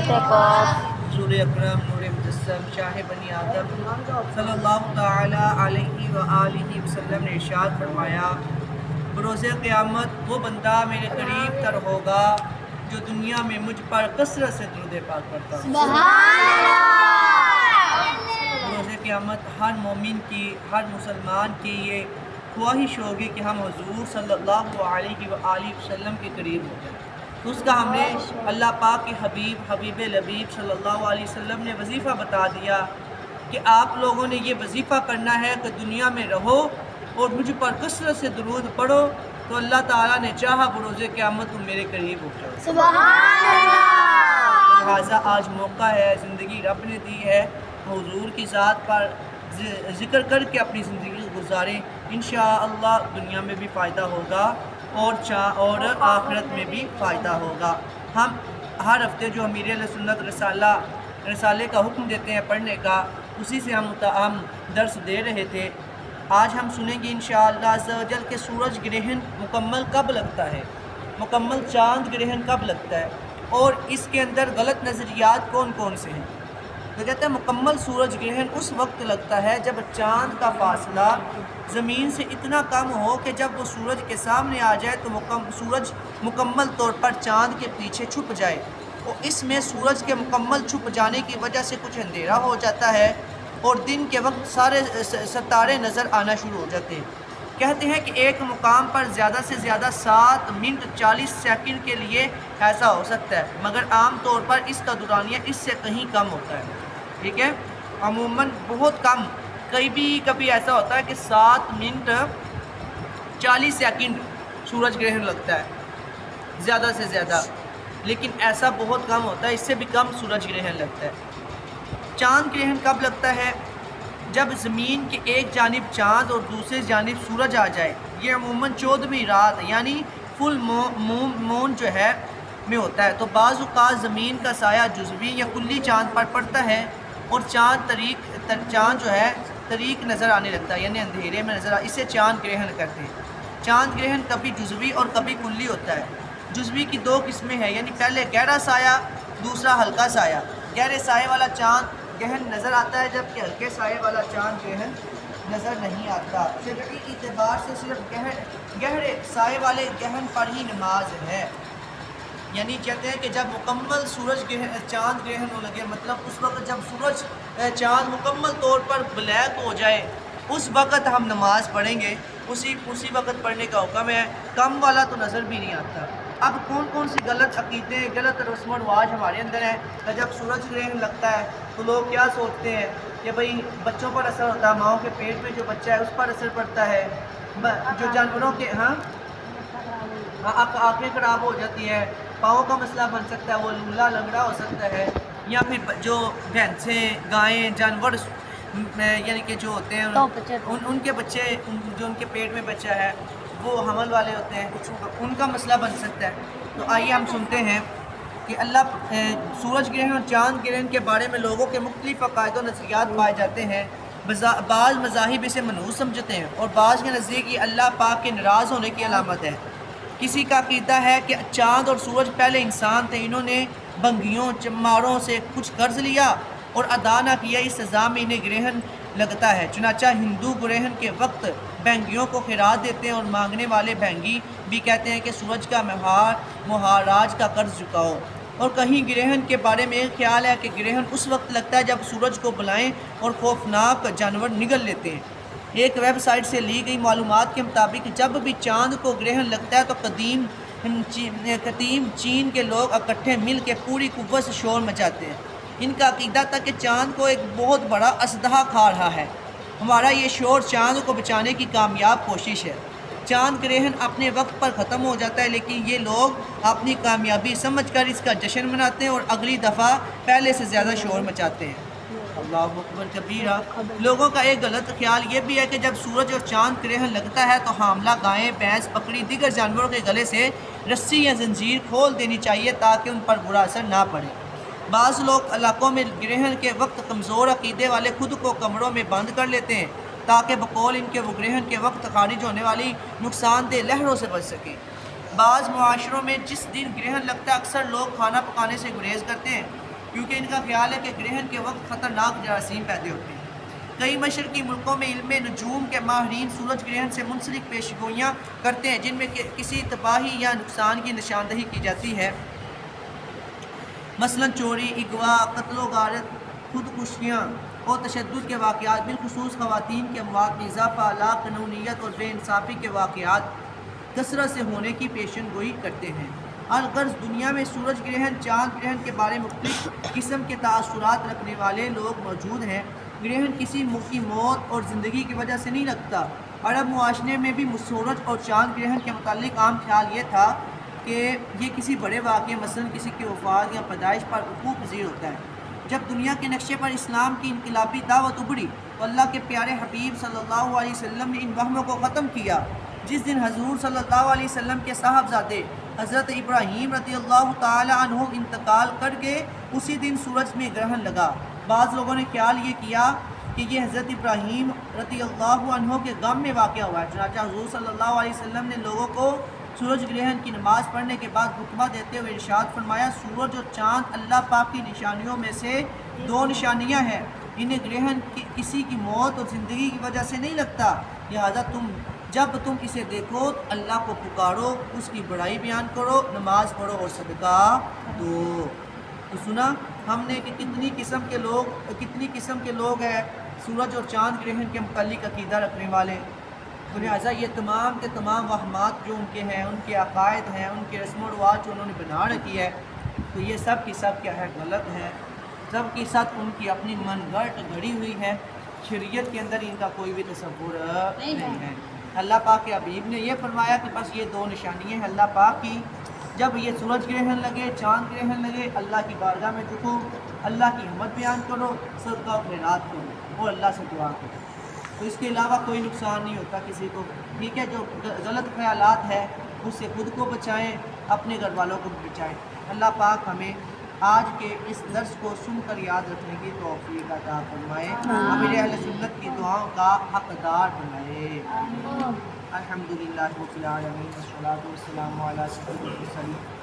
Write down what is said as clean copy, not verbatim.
پاک حضور اکرم نور مجسم شاہ بنی آدم صلی اللہ تعالی علیہ وآلہ وسلم نے ارشاد فرمایا، بروز قیامت وہ بندہ میرے قریب تر ہوگا جو دنیا میں مجھ پر کثرت سے درود پاک پڑھتا ہوں۔ بروز قیامت ہر مومن کی، ہر مسلمان کی یہ خواہش ہوگی کہ ہم حضور صلی اللہ علیہ وآلہ وسلم کے قریب ہو جائیں۔ تو اس کا ہم نے اللہ پاک کے حبیب لبیب صلی اللہ علیہ وسلم نے وظیفہ بتا دیا کہ آپ لوگوں نے یہ وظیفہ کرنا ہے کہ دنیا میں رہو اور مجھ پر کثرت سے درود پڑھو، تو اللہ تعالیٰ نے چاہا بروز قیامت تم میرے قریب ہو جاؤ۔ سبحان اللہ۔ لہٰذا آج موقع ہے، زندگی رب نے دی ہے، حضور کی ذات پر ذکر کر کے اپنی زندگی گزاریں، انشاءاللہ دنیا میں بھی فائدہ ہوگا اور آخرت میں بھی فائدہ ہوگا۔ ہم ہر ہفتے جو امیر اہل سنت رسالے کا حکم دیتے ہیں پڑھنے کا، اسی سے ہم درس دے رہے تھے۔ آج ہم سنیں گے انشاءاللہ عز و جل کہ سورج گرہن مکمل کب لگتا ہے، مکمل چاند گرہن کب لگتا ہے، اور اس کے اندر غلط نظریات کون کون سے ہیں۔ تو کہتے ہیں مکمل سورج گرہن اس وقت لگتا ہے جب چاند کا فاصلہ زمین سے اتنا کم ہو کہ جب وہ سورج کے سامنے آ جائے تو سورج مکمل طور پر چاند کے پیچھے چھپ جائے، اور اس میں سورج کے مکمل چھپ جانے کی وجہ سے کچھ اندھیرا ہو جاتا ہے اور دن کے وقت سارے ستارے نظر آنا شروع ہو جاتے ہیں۔ کہتے ہیں کہ ایک مقام پر زیادہ سے زیادہ 7 منٹ 40 سیکنڈ کے لیے ایسا ہو سکتا ہے، مگر عام طور پر اس کا دورانیہ اس سے کہیں کم ہوتا ہے، ٹھیک ہے، عموماً بہت کم۔ کبھی ایسا ہوتا ہے کہ 7 منٹ 40 سیکنڈ سورج گرہن لگتا ہے زیادہ سے زیادہ، لیکن ایسا بہت کم ہوتا ہے، اس سے بھی کم سورج گرہن لگتا ہے۔ چاند گرہن کب لگتا ہے؟ جب زمین کے ایک جانب چاند اور دوسری جانب سورج آ جائے۔ یہ عموماً 14ویں رات یعنی فل مون جو ہے میں ہوتا ہے، تو بعض اوقات زمین کا سایہ جزوی یا کلی چاند پر پڑتا ہے اور چاند جو ہے طریق نظر آنے لگتا ہے، یعنی اندھیرے میں نظر اسے چاند گرہن کہتے ہیں۔ چاند گرہن کبھی جزوی اور کبھی کلی ہوتا ہے۔ جزوی کی 2 قسمیں ہیں، یعنی پہلے گہرا سایہ، دوسرا ہلکا سایہ۔ گہرے سائے والا چاند گرہن نظر آتا ہے جبکہ ہلکے سائے والا چاند گرہن نظر نہیں آتا۔ شرعی اعتبار سے صرف گہرے سائے والے گرہن پر ہی نماز ہے، یعنی کہتے ہیں کہ جب مکمل چاند گرہن ہو لگے، مطلب اس وقت جب چاند مکمل طور پر بلیک ہو جائے اس وقت ہم نماز پڑھیں گے، اسی وقت پڑھنے کا حکم ہے، کم والا تو نظر بھی نہیں آتا۔ اب کون سی غلط عقیدے، غلط رسم و رواج ہمارے اندر ہیں کہ جب سورج گرہن لگتا ہے تو لوگ کیا سوچتے ہیں کہ بھئی بچوں پر اثر ہوتا ہے، ماؤں کے پیٹ میں جو بچہ ہے اس پر اثر پڑتا ہے، جو جانوروں کے آنکھیں خراب ہو جاتی ہے، پاؤں کا مسئلہ بن سکتا ہے، وہ لولا لنگڑا ہو سکتا ہے، یا پھر جو بھینسیں، گائیں، جانور یعنی کہ جو ہوتے ہیں ان کے بچے، جو ان کے پیٹ میں بچہ ہے وہ حمل والے ہوتے ہیں، ان کا مسئلہ بن سکتا ہے۔ تو آئیے ہم سنتے ہیں کہ سورج گرہن اور چاند گرہن کے بارے میں لوگوں کے مختلف عقائد و نظریات پائے جاتے ہیں۔ بعض مذاہب اسے منحوس سمجھتے ہیں اور بعض کے نزدیک یہ اللہ پاک کے ناراض ہونے کی علامت ہے۔ کسی کا عقیدہ ہے کہ چاند اور سورج پہلے انسان تھے، انہوں نے بھنگیوں چماروں سے کچھ قرض لیا اور ادا نہ کیا، اس سزا میں انہیں گرہن لگتا ہے۔ چنانچہ ہندو گرہن کے وقت بھنگیوں کو خیرات دیتے ہیں اور مانگنے والے بھنگی بھی کہتے ہیں کہ سورج کا مہاراج کا قرض چکاؤ۔ اور کہیں گرہن کے بارے میں ایک خیال ہے کہ گرہن اس وقت لگتا ہے جب سورج کو بلائیں اور خوفناک جانور نگل لیتے ہیں۔ ایک ویب سائٹ سے لی گئی معلومات کے مطابق جب بھی چاند کو گرہن لگتا ہے تو قدیم چین کے لوگ اکٹھے مل کے پوری قوت سے شور مچاتے ہیں۔ ان کا عقیدہ تھا کہ چاند کو ایک بہت بڑا اژدہا کھا رہا ہے، ہمارا یہ شور چاند کو بچانے کی کامیاب کوشش ہے۔ چاند گرہن اپنے وقت پر ختم ہو جاتا ہے، لیکن یہ لوگ اپنی کامیابی سمجھ کر اس کا جشن مناتے ہیں اور اگلی دفعہ پہلے سے زیادہ شور مچاتے ہیں۔ اللہ اکبر کبیرہ۔ لوگوں کا ایک غلط خیال یہ بھی ہے کہ جب سورج اور چاند گرہن لگتا ہے تو حاملہ گائیں، بھینس، بکری، دیگر جانوروں کے گلے سے رسی یا زنجیر کھول دینی چاہیے تاکہ ان پر برا اثر نہ پڑے۔ بعض لوگ علاقوں میں گرہن کے وقت کمزور عقیدے والے خود کو کمروں میں بند کر لیتے ہیں تاکہ بقول ان کے وہ گرہن کے وقت خارج ہونے والی نقصان دہ لہروں سے بچ سکیں۔ بعض معاشروں میں جس دن گرہن لگتا ہے اکثر لوگ کھانا پکانے سے گریز کرتے ہیں کیونکہ ان کا خیال ہے کہ گرہن کے وقت خطرناک جراثیم پیدا ہوتے ہیں۔ کئی مشرقی ملکوں میں علم نجوم کے ماہرین سورج گرہن سے منسلک پیشگوئیاں کرتے ہیں جن میں کسی تباہی یا نقصان کی نشاندہی کی جاتی ہے، مثلا چوری، اغوا، قتل و غارت، خودکشیاں اور تشدد کے واقعات، بالخصوص خواتین کے اموات میں اضافہ، لاقانونیت اور بے انصافی کے واقعات کثرت سے ہونے کی پیشن گوئی کرتے ہیں۔ الغرض دنیا میں سورج گرہن، چاند گرہن کے بارے مختلف قسم کے تاثرات رکھنے والے لوگ موجود ہیں۔ گرہن کسی کی موت اور زندگی کی وجہ سے نہیں لگتا۔ عرب معاشرے میں بھی سورج اور چاند گرہن کے متعلق عام خیال یہ تھا کہ یہ کسی بڑے واقعے مثلا کسی کی وفات یا پیدائش پر وقوع پذیر ہوتا ہے۔ جب دنیا کے نقشے پر اسلام کی انقلابی دعوت ابھری تو اللہ کے پیارے حبیب صلی اللہ علیہ وسلم نے ان وہموں کو ختم کیا۔ جس دن حضور صلی اللہ علیہ وسلم کے صاحبزادے حضرت ابراہیم رضی اللہ تعالی عنہ انتقال کر گئے، اسی دن سورج میں گرہن لگا۔ بعض لوگوں نے خیال یہ کیا کہ یہ حضرت ابراہیم رضی اللہ عنہ کے غم میں واقع ہوا ہے، چنانچہ حضور صلی اللہ علیہ وسلم نے لوگوں کو سورج گرہن کی نماز پڑھنے کے بعد خطبہ دیتے ہوئے ارشاد فرمایا، سورج اور چاند اللہ پاک کی نشانیوں میں سے دو نشانیاں ہیں، انہیں گرہن کسی کی موت اور زندگی کی وجہ سے نہیں لگتا، لہذا جب تم اسے دیکھو تو اللہ کو پکارو، اس کی بڑائی بیان کرو، نماز پڑھو اور صدقہ دو۔ تو سنا ہم نے کہ کتنی قسم کے لوگ ہیں سورج اور چاند گرہن کے متعلق عقیدہ رکھنے والے، تو لہٰذا یہ تمام کے تمام وہمات جو ان کے ہیں، ان کے عقائد ہیں، ان کے رسم و رواج جو انہوں نے بنا رکھی ہے، تو یہ سب کی سب کیا ہے، غلط ہے، سب کی سب ان کی اپنی من گھڑت گھڑی ہوئی ہے، شریعت کے اندر ان کا کوئی بھی تصور نہیں ہے۔ اللہ پاک کے حبیب نے یہ فرمایا کہ بس یہ دو نشانیاں ہیں اللہ پاک کی، جب یہ سورج گرہن لگے، چاند گرہن لگے، اللہ کی بارگاہ میں جھکو، اللہ کی حمد بیان کرو، صدقہ و خیرات کرو اور اللہ سے دعا کرو، تو اس کے علاوہ کوئی نقصان نہیں ہوتا کسی کو، ٹھیک ہے۔ جو غلط خیالات ہے اس سے خود کو بچائیں، اپنے گھر والوں کو بھی بچائیں۔ اللہ پاک ہمیں آج کے اس درس کو سن کر یاد رکھنے کی توفیق عطا فرمائے، ہمیں اہل سنت کی دعاؤں کا حقدار بنائے۔ الحمدللہ رب العالمین والصلاۃ والسلام علی سید المرسلین۔